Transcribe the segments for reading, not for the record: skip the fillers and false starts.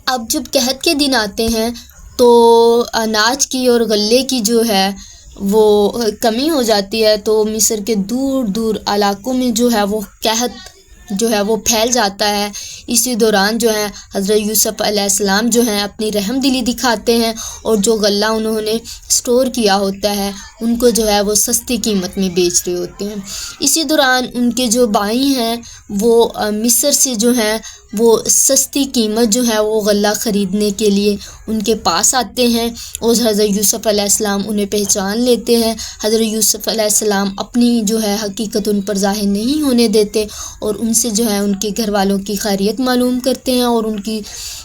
اب جب قحط کے دن آتے ہیں تو اناج کی اور غلے کی جو ہے وہ کمی ہو جاتی ہے، تو مصر کے دور دور علاقوں میں جو ہے وہ قحط جو ہے وہ پھیل جاتا ہے۔ اسی دوران جو ہے حضرت یوسف علیہ السلام جو ہیں اپنی رحم دلی دکھاتے ہیں، اور جو غلہ انہوں نے سٹور کیا ہوتا ہے ان کو جو ہے وہ سستی قیمت میں بیچ رہے ہوتے ہیں۔ اسی دوران ان کے جو بھائی ہیں وہ مصر سے جو ہیں وہ سستی قیمت جو ہے وہ غلہ خریدنے کے لیے ان کے پاس آتے ہیں، اور حضرت یوسف علیہ السلام انہیں پہچان لیتے ہیں۔ حضرت یوسف علیہ السلام اپنی جو ہے حقیقت ان پر ظاہر نہیں ہونے دیتے، اور ان سے جو ہے ان کے گھر والوں کی خیریت معلوم کرتے ہیں اور ان کی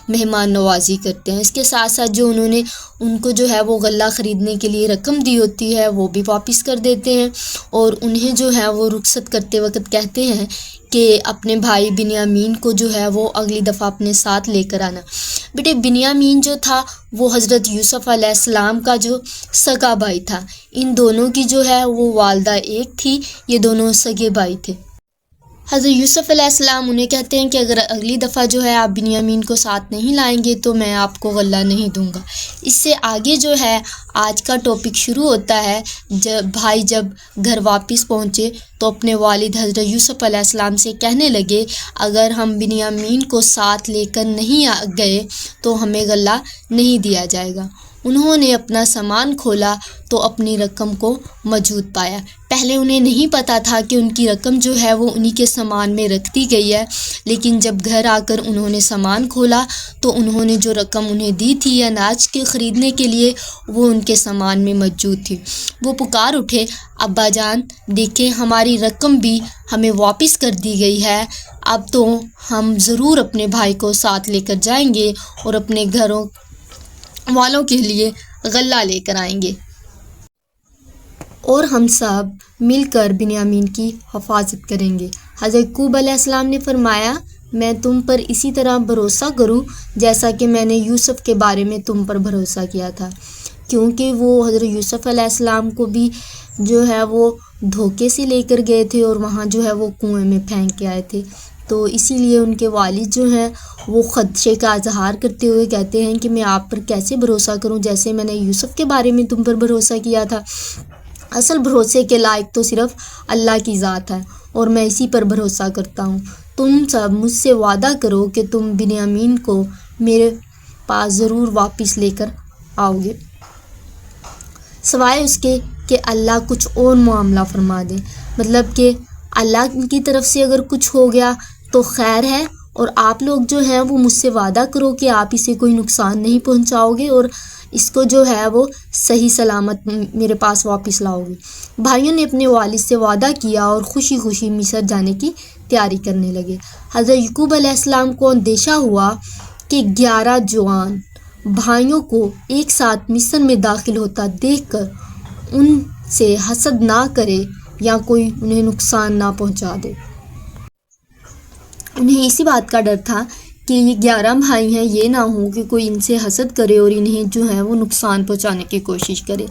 مہمان نوازی کرتے ہیں۔ اس کے ساتھ ساتھ جو انہوں نے ان کو جو ہے وہ غلہ خریدنے کے لیے رقم دی ہوتی ہے وہ بھی واپس کر دیتے ہیں، اور انہیں جو ہے وہ رخصت کرتے وقت کہتے ہیں کہ اپنے بھائی بنیامین کو جو ہے وہ اگلی دفعہ اپنے ساتھ لے کر آنا۔ بیٹے بنیامین جو تھا وہ حضرت یوسف علیہ السلام کا جو سگا بھائی تھا، ان دونوں کی جو ہے وہ والدہ ایک تھی، یہ دونوں سگے بھائی تھے۔ حضرت یوسف علیہ السلام انہیں کہتے ہیں کہ اگر اگلی دفعہ جو ہے آپ بنیامین کو ساتھ نہیں لائیں گے تو میں آپ کو غلہ نہیں دوں گا۔ اس سے آگے جو ہے آج کا ٹاپک شروع ہوتا ہے۔ جب گھر واپس پہنچے تو اپنے والد حضرت یوسف علیہ السلام سے کہنے لگے اگر ہم بنیامین کو ساتھ لے کر نہیں گئے تو ہمیں غلہ نہیں دیا جائے گا۔ انہوں نے اپنا سامان کھولا تو اپنی رقم کو موجود پایا۔ پہلے انہیں نہیں پتا تھا کہ ان کی رقم جو ہے وہ انہی کے سامان میں رکھ دی گئی ہے، لیکن جب گھر آ کر انہوں نے سامان کھولا تو انہوں نے جو رقم انہیں دی تھی اناج کے خریدنے کے لیے وہ ان کے سامان میں موجود تھی۔ وہ پکار اٹھے ابا جان دیکھیں ہماری رقم بھی ہمیں واپس کر دی گئی ہے، اب تو ہم ضرور اپنے بھائی کو ساتھ لے کر جائیں گے اور اپنے گھروں والوں کے لیے غلہ لے کر آئیں گے، اور ہم سب مل کر بنیامین کی حفاظت کریں گے۔ حضرت یعقوب علیہ السلام نے فرمایا میں تم پر اسی طرح بھروسہ کروں جیسا کہ میں نے یوسف کے بارے میں تم پر بھروسہ کیا تھا، کیونکہ وہ حضرت یوسف علیہ السلام کو بھی جو ہے وہ دھوکے سے لے کر گئے تھے اور وہاں جو ہے وہ کنویں میں پھینک کے آئے تھے، تو اسی لیے ان کے والد جو ہیں وہ خدشے کا اظہار کرتے ہوئے کہتے ہیں کہ میں آپ پر کیسے بھروسہ کروں جیسے میں نے یوسف کے بارے میں تم پر بھروسہ کیا تھا۔ اصل بھروسے کے لائق تو صرف اللہ کی ذات ہے اور میں اسی پر بھروسہ کرتا ہوں۔ تم سب مجھ سے وعدہ کرو کہ تم بنیامین کو میرے پاس ضرور واپس لے کر آؤ گے، سوائے اس کے کہ اللہ کچھ اور معاملہ فرما دے، مطلب کہ اللہ کی طرف سے اگر کچھ ہو گیا تو خیر ہے، اور آپ لوگ جو ہیں وہ مجھ سے وعدہ کرو کہ آپ اسے کوئی نقصان نہیں پہنچاؤ گے اور اس کو جو ہے وہ صحیح سلامت میرے پاس واپس لاؤ گے۔ بھائیوں نے اپنے والد سے وعدہ کیا اور خوشی خوشی مصر جانے کی تیاری کرنے لگے۔ حضرت یعقوب علیہ السلام کو اندیشہ ہوا کہ 11 جوان بھائیوں کو ایک ساتھ مصر میں داخل ہوتا دیکھ کر ان سے حسد نہ کرے یا کوئی انہیں نقصان نہ پہنچا دے۔ انہیں اسی بات کا ڈر تھا کہ یہ 11 بھائی ہیں، یہ نہ ہو کہ کوئی ان سے حسد کرے اور انہیں جو ہے وہ نقصان پہنچانے کی کوشش کرے۔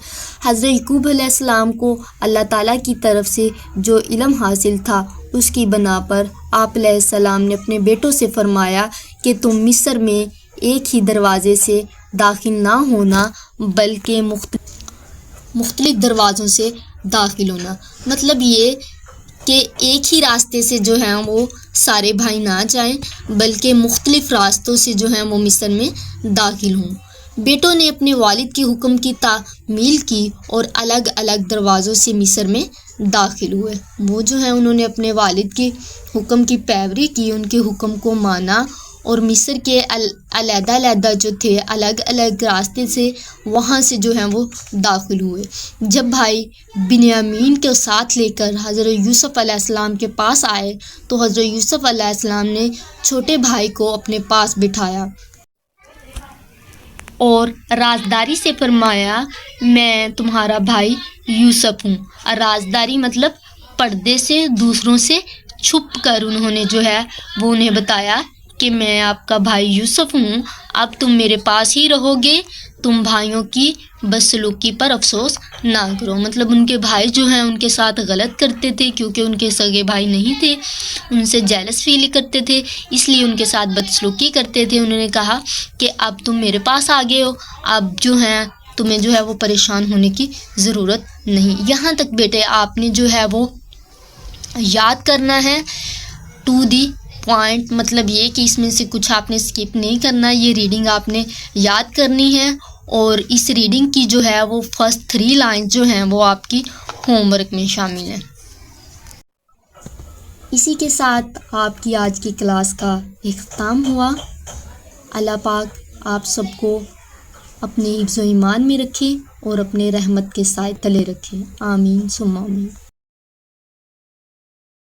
حضرت یعقوب علیہ السلام کو اللہ تعالیٰ کی طرف سے جو علم حاصل تھا اس کی بنا پر آپ علیہ السلام نے اپنے بیٹوں سے فرمایا کہ تم مصر میں ایک ہی دروازے سے داخل نہ ہونا بلکہ مختلف دروازوں سے داخل ہونا، مطلب یہ کہ ایک ہی راستے سے جو ہیں وہ سارے بھائی نہ جائیں بلکہ مختلف راستوں سے جو ہیں وہ مصر میں داخل ہوں۔ بیٹوں نے اپنے والد کے حکم کی تعمیل کی اور الگ الگ دروازوں سے مصر میں داخل ہوئے۔ وہ جو ہیں انہوں نے اپنے والد کے حکم کی پیروی کی، ان کے حکم کو مانا اور مصر کے علیحدہ علیحدہ جو تھے الگ الگ راستے سے وہاں سے جو ہیں وہ داخل ہوئے۔ جب بھائی بنیامین کے ساتھ لے کر حضرت یوسف علیہ السلام کے پاس آئے تو حضرت یوسف علیہ السلام نے چھوٹے بھائی کو اپنے پاس بٹھایا اور رازداری سے فرمایا میں تمہارا بھائی یوسف ہوں۔ رازداری مطلب پردے سے دوسروں سے چھپ کر انہوں نے جو ہے وہ انہیں بتایا کہ میں آپ کا بھائی یوسف ہوں، اب تم میرے پاس ہی رہو گے، تم بھائیوں کی بدسلوکی پر افسوس نہ کرو۔ مطلب ان کے بھائی جو ہیں ان کے ساتھ غلط کرتے تھے، کیونکہ ان کے سگے بھائی نہیں تھے، ان سے جیلس فیل کرتے تھے، اس لیے ان کے ساتھ بدسلوکی کرتے تھے۔ انہوں نے کہا کہ اب تم میرے پاس آ گئے ہو، اب جو ہے تمہیں جو ہے وہ پریشان ہونے کی ضرورت نہیں۔ یہاں تک بیٹے آپ نے جو ہے وہ یاد کرنا ہے ٹو دی پوائنٹ، مطلب یہ کہ اس میں سے کچھ آپ نے اسکپ نہیں کرنا، یہ ریڈنگ آپ نے یاد کرنی ہے، اور اس ریڈنگ کی جو ہے وہ فرسٹ 3 لائنز جو ہیں وہ آپ کی ہوم ورک میں شامل ہیں۔ اسی کے ساتھ آپ کی آج کی کلاس کا اختتام ہوا۔ اللہ پاک آپ سب کو اپنے حفظ و ایمان میں رکھے اور اپنے رحمت کے سائے تلے رکھے، آمین ثم آمین۔